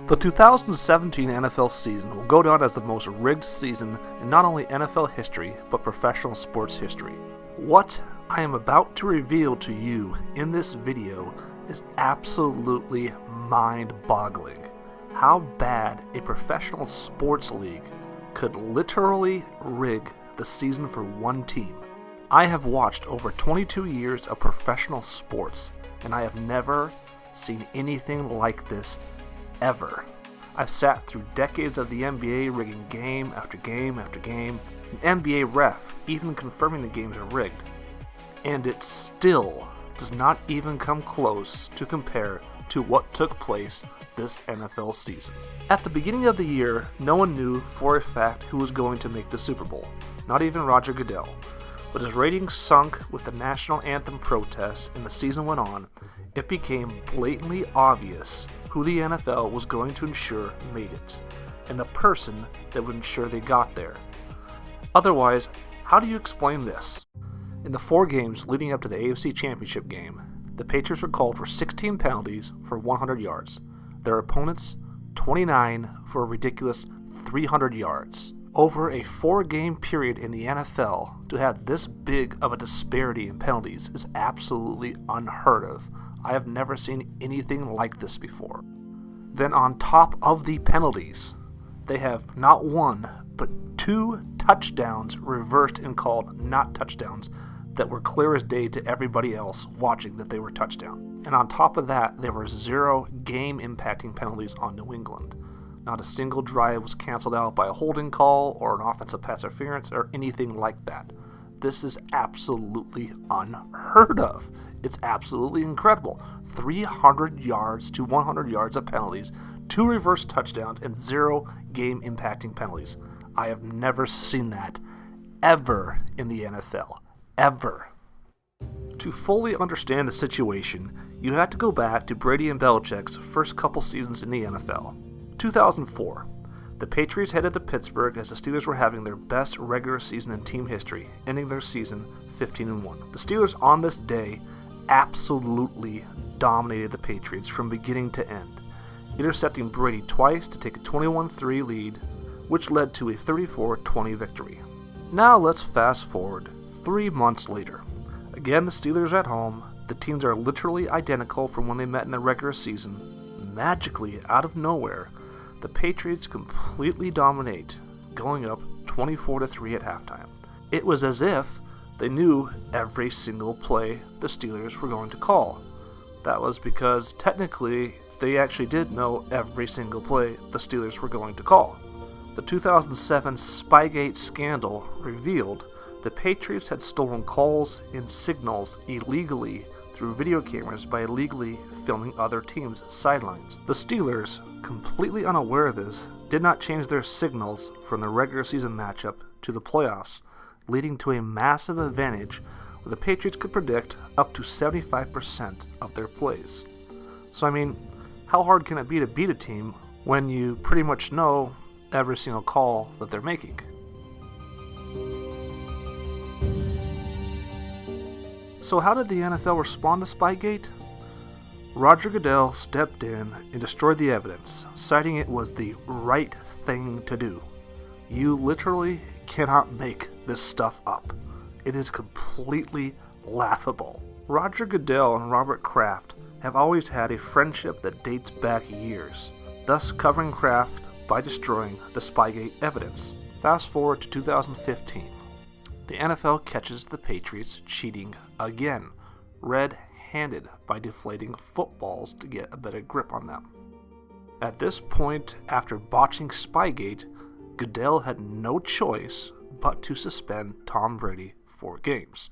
The 2017 NFL season will go down as the most rigged season in not only NFL history, but professional sports history. What I am about to reveal to you in this video is absolutely mind-boggling. How bad a professional sports league could literally rig the season for one team. I have watched over 22 years of professional sports, and I have never seen anything like this ever. I've sat through decades of the NBA rigging game after game after game, an NBA ref even confirming the games are rigged, and it still does not even come close to compare to what took place this NFL season. At the beginning of the year, no one knew for a fact who was going to make the Super Bowl, not even Roger Goodell. But as ratings sunk with the national anthem protests and the season went on, it became blatantly obvious who the NFL was going to ensure made it, and the person that would ensure they got there. Otherwise, how do you explain this? In the 4 games leading up to the AFC Championship game, the Patriots were called for 16 penalties for 100 yards. Their opponents, 29 for a ridiculous 300 yards. Over a 4-game period in the NFL, to have this big of a disparity in penalties is absolutely unheard of. I have never seen anything like this before. Then on top of the penalties, they have not one, but 2 touchdowns reversed and called not touchdowns that were clear as day to everybody else watching that they were touchdown. And on top of that, there were 0 game-impacting penalties on New England. Not a single drive was canceled out by a holding call or an offensive pass interference or anything like that. This is absolutely unheard of. It's absolutely incredible. 300 yards to 100 yards of penalties, 2 reverse touchdowns, and 0 game-impacting penalties. I have never seen that ever in the NFL. Ever. To fully understand the situation, you have to go back to Brady and Belichick's first couple seasons in the NFL. 2004. The Patriots headed to Pittsburgh as the Steelers were having their best regular season in team history, ending their season 15-1. The Steelers on this day absolutely dominated the Patriots from beginning to end, intercepting Brady twice to take a 21-3 lead, which led to a 34-20 victory. Now let's fast forward 3 months later. Again, the Steelers are at home. The teams are literally identical from when they met in the regular season. Magically, out of nowhere, the Patriots completely dominate, going up 24-3 at halftime. It was as if they knew every single play the Steelers were going to call. That was because technically they actually did know every single play the Steelers were going to call. The 2007 Spygate scandal revealed the Patriots had stolen calls and signals illegally through video cameras by illegally filming other teams' sidelines. The Steelers, completely unaware of this, did not change their signals from the regular season matchup to the playoffs, leading to a massive advantage where the Patriots could predict up to 75% of their plays. So I mean, how hard can it be to beat a team when you pretty much know every single call that they're making? So how did the NFL respond to Spygate? Roger Goodell stepped in and destroyed the evidence, citing it was the right thing to do. You literally cannot make this stuff up. It is completely laughable. Roger Goodell and Robert Kraft have always had a friendship that dates back years, thus covering Kraft by destroying the Spygate evidence. Fast forward to 2015. The NFL catches the Patriots cheating again, red-handed by deflating footballs to get a better grip on them. At this point, after botching Spygate, Goodell had no choice but to suspend Tom Brady 4 games.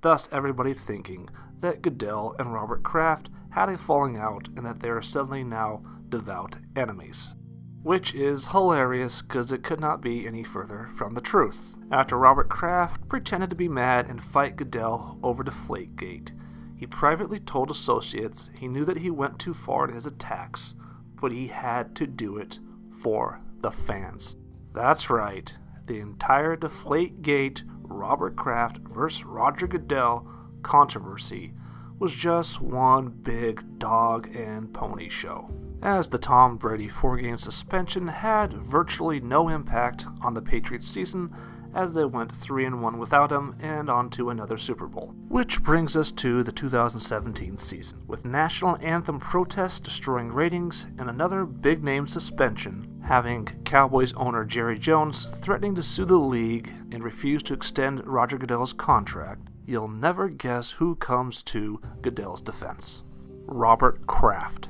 Thus, everybody thinking that Goodell and Robert Kraft had a falling out and that they are suddenly now devout enemies. Which is hilarious because it could not be any further from the truth. After Robert Kraft pretended to be mad and fight Goodell over Deflategate, he privately told associates he knew that he went too far in his attacks, but he had to do it for the fans. That's right, the entire Deflategate Robert Kraft vs. Roger Goodell controversy was just one big dog and pony show, as the Tom Brady 4-game suspension had virtually no impact on the Patriots season, as they went 3-1 without him and on to another Super Bowl. Which brings us to the 2017 season, with national anthem protests destroying ratings and another big-name suspension, having Cowboys owner Jerry Jones threatening to sue the league and refuse to extend Roger Goodell's contract. You'll never guess who comes to Goodell's defense. Robert Kraft,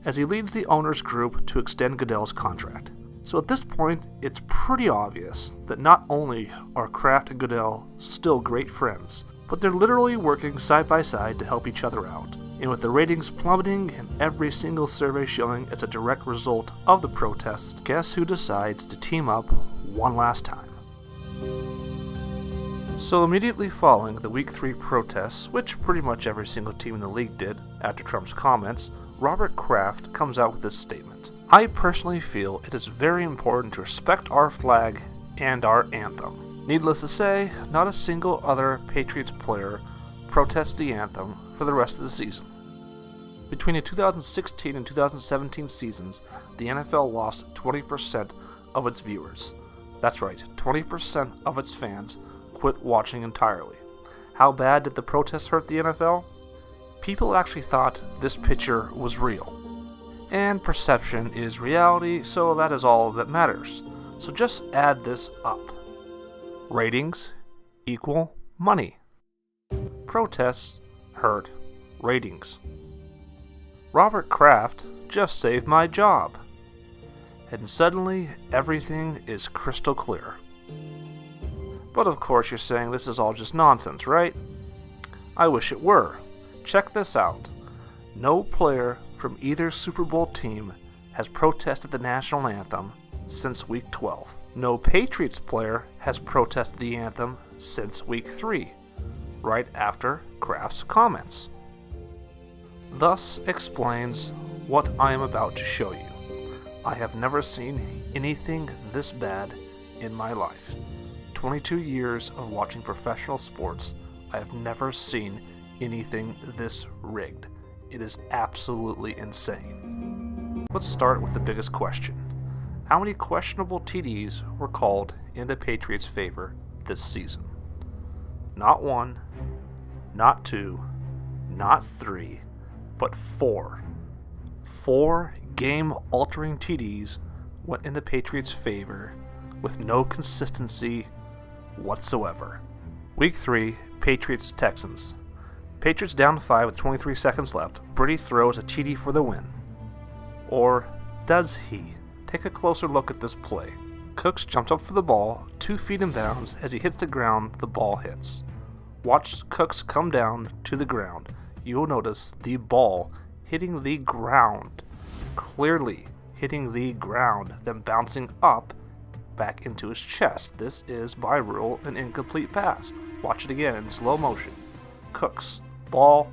as he leads the owners group to extend Goodell's contract. So at this point, it's pretty obvious that not only are Kraft and Goodell still great friends, but they're literally working side by side to help each other out. And with the ratings plummeting and every single survey showing it's a direct result of the protests, guess who decides to team up one last time? So immediately following the Week 3 protests, which pretty much every single team in the league did after Trump's comments, Robert Kraft comes out with this statement. I personally feel it is very important to respect our flag and our anthem. Needless to say, not a single other Patriots player protests the anthem for the rest of the season. Between the 2016 and 2017 seasons, the NFL lost 20% of its viewers. That's right, 20% of its fans quit watching entirely. How bad did the protests hurt the NFL? People actually thought this picture was real. And perception is reality, so that is all that matters. So just add this up. Ratings equal money. Protests hurt ratings. Robert Kraft just saved my job. And suddenly, everything is crystal clear. But of course you're saying this is all just nonsense, right? I wish it were. Check this out. No player from either Super Bowl team has protested the national anthem since Week 12. No Patriots player has protested the anthem since Week 3, right after Kraft's comments. Thus explains what I am about to show you. I have never seen anything this bad in my life. 22 years of watching professional sports, I have never seen anything this rigged. It is absolutely insane. Let's start with the biggest question. How many questionable TDs were called in the Patriots' favor this season? Not 1, not 2, not 3, but 4. 4 game-altering TDs went in the Patriots' favor with no consistency whatsoever. Week 3, Patriots-Texans. Patriots down 5 with 23 seconds left. Brady throws a TD for the win. Or does he? Take a closer look at this play. Cooks jumps up for the ball, 2 feet in bounds. As he hits the ground, the ball hits. Watch Cooks come down to the ground. You will notice the ball hitting the ground. Clearly hitting the ground, then bouncing up back into his chest. This is, by rule, an incomplete pass. Watch it again in slow motion. Cooks. Ball,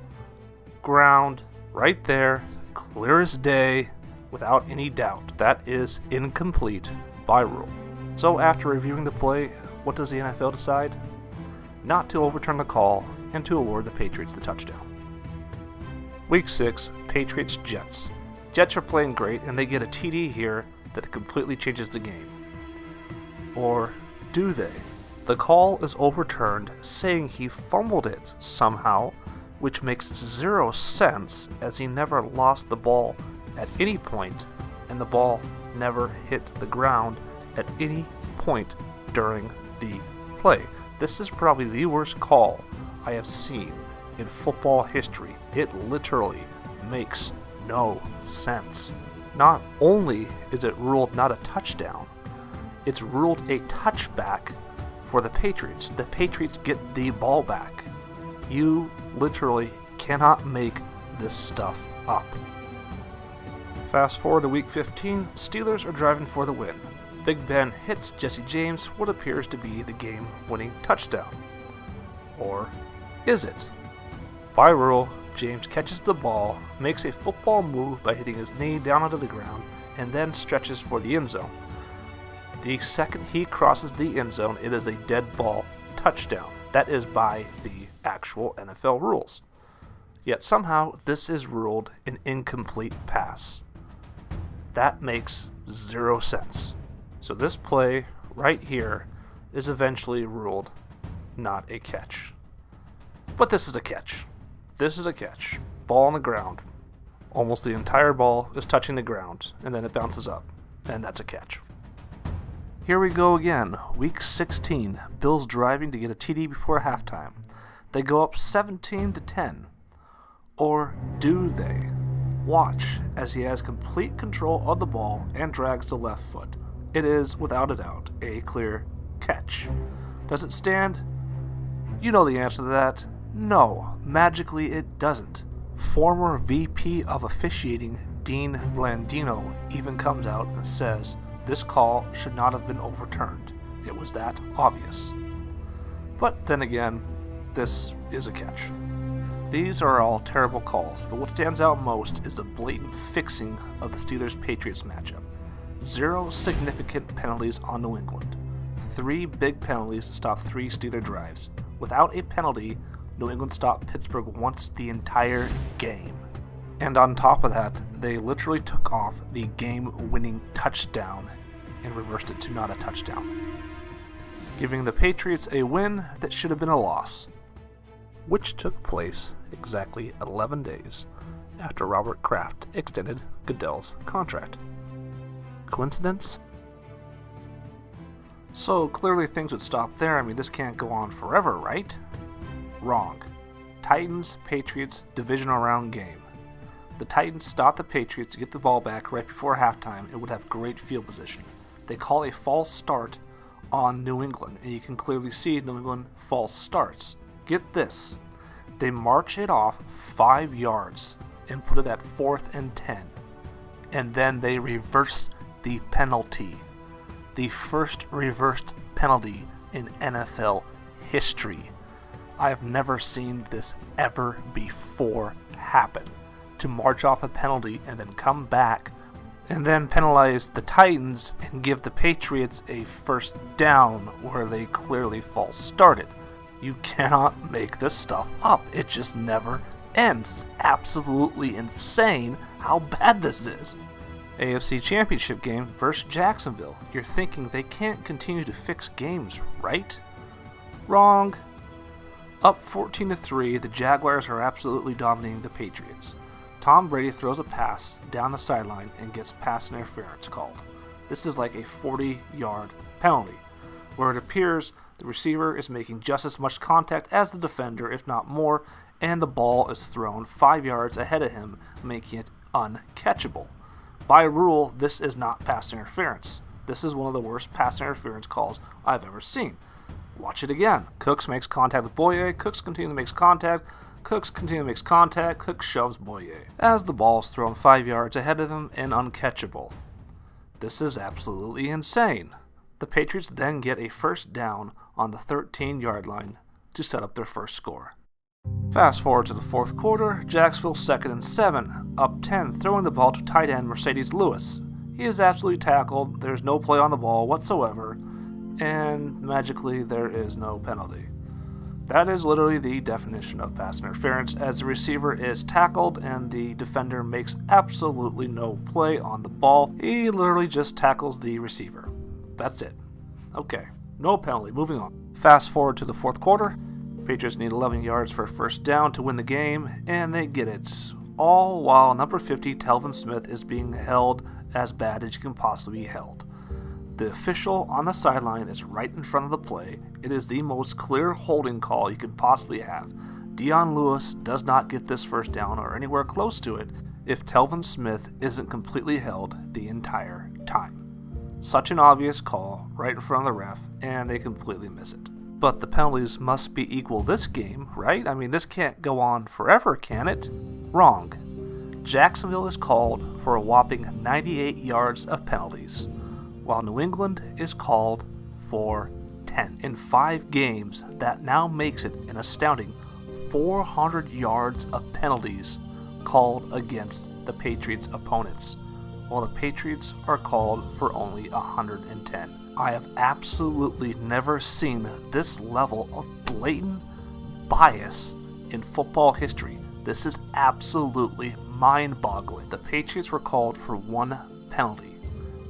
ground, right there, clear as day, without any doubt. That is incomplete by rule. So after reviewing the play, what does the NFL decide? Not to overturn the call and to award the Patriots the touchdown. Week 6, Patriots-Jets. Jets are playing great and they get a TD here that completely changes the game. Or do they? The call is overturned, saying he fumbled it somehow, which makes 0 sense as he never lost the ball at any point, and the ball never hit the ground at any point during the play. This is probably the worst call I have seen in football history. It literally makes no sense. Not only is it ruled not a touchdown, it's ruled a touchback for the Patriots. The Patriots get the ball back. You literally cannot make this stuff up. Fast forward to Week 15, Steelers are driving for the win. Big Ben hits Jesse James what appears to be the game-winning touchdown. Or is it? By rule, James catches the ball, makes a football move by hitting his knee down onto the ground, and then stretches for the end zone. The second he crosses the end zone, it is a dead ball touchdown. That is by the actual NFL rules. Yet somehow this is ruled an incomplete pass. That makes zero sense. So this play right here is eventually ruled not a catch. But this is a catch. This is a catch. Ball on the ground. Almost the entire ball is touching the ground, and then it bounces up, and that's a catch. Here we go again. Week 16. Bills driving to get a TD before halftime. They go up 17-10. Or do they? Watch as he has complete control of the ball and drags the left foot. It is, without a doubt, a clear catch. Does it stand? You know the answer to that. No, magically it doesn't. Former VP of officiating Dean Blandino even comes out and says this call should not have been overturned. It was that obvious. But then again, this is a catch. These are all terrible calls, but what stands out most is the blatant fixing of the Steelers-Patriots matchup. 0 significant penalties on New England. 3 big penalties to stop 3 Steeler drives. Without a penalty, New England stopped Pittsburgh once the entire game. And on top of that, they literally took off the game-winning touchdown and reversed it to not a touchdown, giving the Patriots a win that should have been a loss, which took place exactly 11 days after Robert Kraft extended Goodell's contract. Coincidence? So clearly things would stop there. I mean, this can't go on forever, right? Wrong. Titans, Patriots, divisional round game. The Titans stop the Patriots to get the ball back right before halftime and would have great field position. They call a false start on New England, and you can clearly see New England false starts. Get this. They march it off 5 yards and put it at 4th and 10. And then they reverse the penalty. The first reversed penalty in NFL history. I have never seen this ever before happen. To march off a penalty and then come back and then penalize the Titans and give the Patriots a first down where they clearly false started. You cannot make this stuff up. It just never ends. It's absolutely insane how bad this is. AFC Championship game versus Jacksonville. You're thinking they can't continue to fix games, right? Wrong. Up 14-3, the Jaguars are absolutely dominating the Patriots. Tom Brady throws a pass down the sideline and gets pass interference called. This is like a 40-yard penalty, where it appears the receiver is making just as much contact as the defender, if not more, and the ball is thrown 5 yards ahead of him, making it uncatchable. By rule, this is not pass interference. This is one of the worst pass interference calls I've ever seen. Watch it again. Cooks makes contact with Boye. Cooks continually makes contact. Cooks continually makes contact. Cooks shoves Boye as the ball is thrown 5 yards ahead of him and uncatchable. This is absolutely insane. The Patriots then get a first down on the 13-yard line to set up their first score. Fast forward to the fourth quarter, Jacksonville 2nd and 7, up 10, throwing the ball to tight end Mercedes Lewis. He is absolutely tackled, there's no play on the ball whatsoever, and magically there is no penalty. That is literally the definition of pass interference, as the receiver is tackled and the defender makes absolutely no play on the ball. He literally just tackles the receiver. That's it. Okay, no penalty, moving on. Fast forward to the fourth quarter. Patriots need 11 yards for a first down to win the game, and they get it. All while number 50, Telvin Smith, is being held as bad as you can possibly be held. The official on the sideline is right in front of the play. It is the most clear holding call you can possibly have. Dion Lewis does not get this first down or anywhere close to it if Telvin Smith isn't completely held the entire time. Such an obvious call right in front of the ref, and they completely miss it. But the penalties must be equal this game, right? I mean, this can't go on forever, can it? Wrong. Jacksonville is called for a whopping 98 yards of penalties, while New England is called for 10. In 5 games, that now makes it an astounding 400 yards of penalties called against the Patriots' opponents, while the Patriots are called for only 110. I have absolutely never seen this level of blatant bias in football history. This is absolutely mind-boggling. The Patriots were called for one penalty.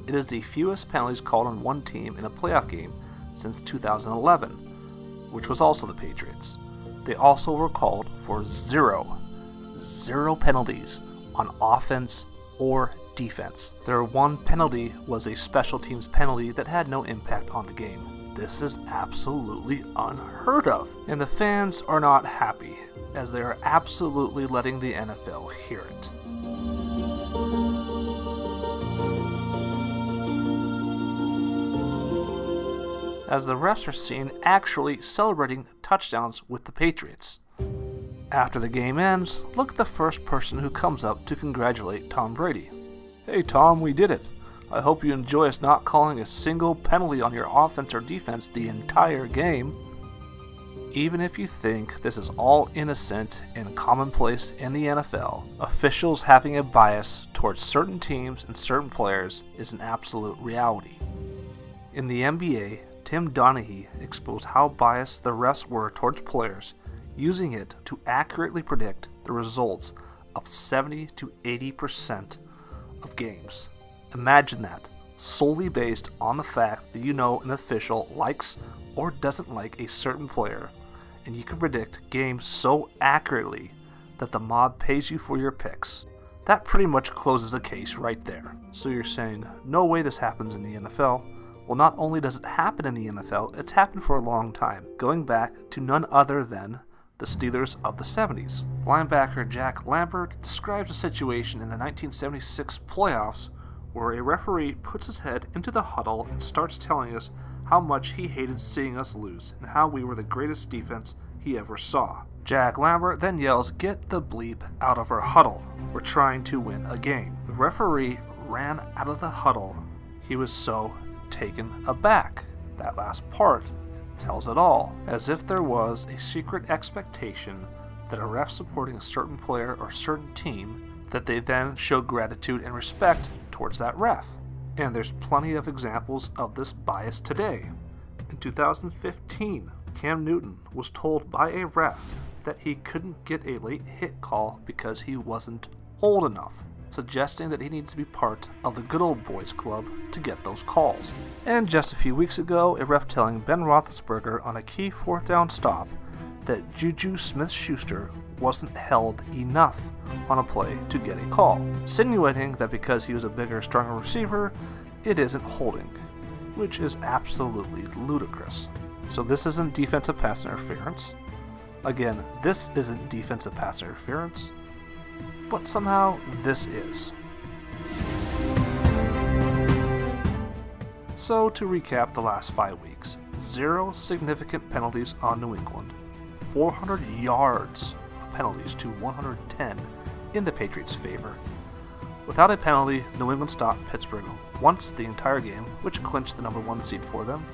It is the fewest penalties called on one team in a playoff game since 2011, which was also the Patriots. They also were called for zero penalties on offense or defense. Their one penalty was a special teams penalty that had no impact on the game. This is absolutely unheard of, and the fans are not happy, as they are absolutely letting the NFL hear it. As the refs are seen actually celebrating touchdowns with the Patriots. After the game ends, look at the first person who comes up to congratulate Tom Brady. "Hey Tom, we did it. I hope you enjoy us not calling a single penalty on your offense or defense the entire game." Even if you think this is all innocent and commonplace in the NFL, officials having a bias towards certain teams and certain players is an absolute reality. In the NBA, Tim Donaghy exposed how biased the refs were towards players, using it to accurately predict the results of 70 to 80% of games. Imagine that, solely based on the fact that you know an official likes or doesn't like a certain player, and you can predict games so accurately that the mob pays you for your picks. That pretty much closes the case right there. So you're saying, no way this happens in the NFL. Well, not only does it happen in the NFL, it's happened for a long time, going back to none other than the Steelers of the 70s. Linebacker Jack Lambert describes a situation in the 1976 playoffs where a referee puts his head into the huddle and starts telling us how much he hated seeing us lose and how we were the greatest defense he ever saw. Jack Lambert then yells, "Get the bleep out of our huddle. We're trying to win a game." The referee ran out of the huddle. He was so taken aback. That last part tells it all, as if there was a secret expectation that a ref supporting a certain player or certain team, that they then show gratitude and respect towards that ref. And there's plenty of examples of this bias today. In 2015, Cam Newton was told by a ref that he couldn't get a late hit call because he wasn't old enough, suggesting that he needs to be part of the good old boys club to get those calls. And just a few weeks ago, a ref telling Ben Roethlisberger on a key fourth down stop that Juju Smith-Schuster wasn't held enough on a play to get a call, insinuating that because he was a bigger, stronger receiver, it isn't holding, which is absolutely ludicrous. So this isn't defensive pass interference. Again, this isn't defensive pass interference, but somehow this is. So to recap the last 5 weeks, 0 significant penalties on New England, 400 yards of penalties to 110 in the Patriots' favor. Without a penalty, New England stopped Pittsburgh once the entire game, which clinched the number 1 seed for them.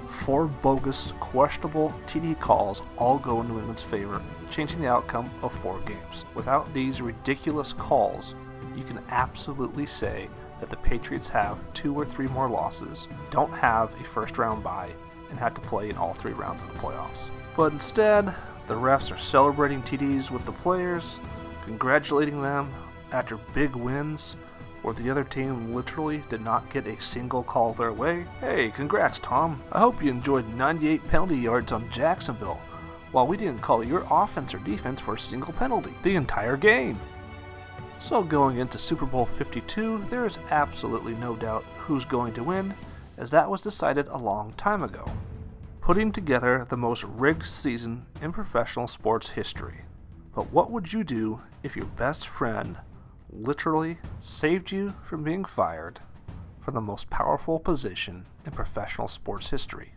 4 bogus, questionable TD calls all go in New England's favor, changing the outcome of 4 games. Without these ridiculous calls, you can absolutely say that the Patriots have 2 or 3 more losses, don't have a first-round bye, and had to play in all 3 rounds of the playoffs. But instead, the refs are celebrating TDs with the players, congratulating them after big wins, where the other team literally did not get a single call their way. "Hey, congrats Tom. I hope you enjoyed 98 penalty yards on Jacksonville, while we didn't call your offense or defense for a single penalty the entire game." So going into Super Bowl 52, there is absolutely no doubt who's going to win, as that was decided a long time ago, putting together the most rigged season in professional sports history. But what would you do if your best friend literally saved you from being fired for the most powerful position in professional sports history?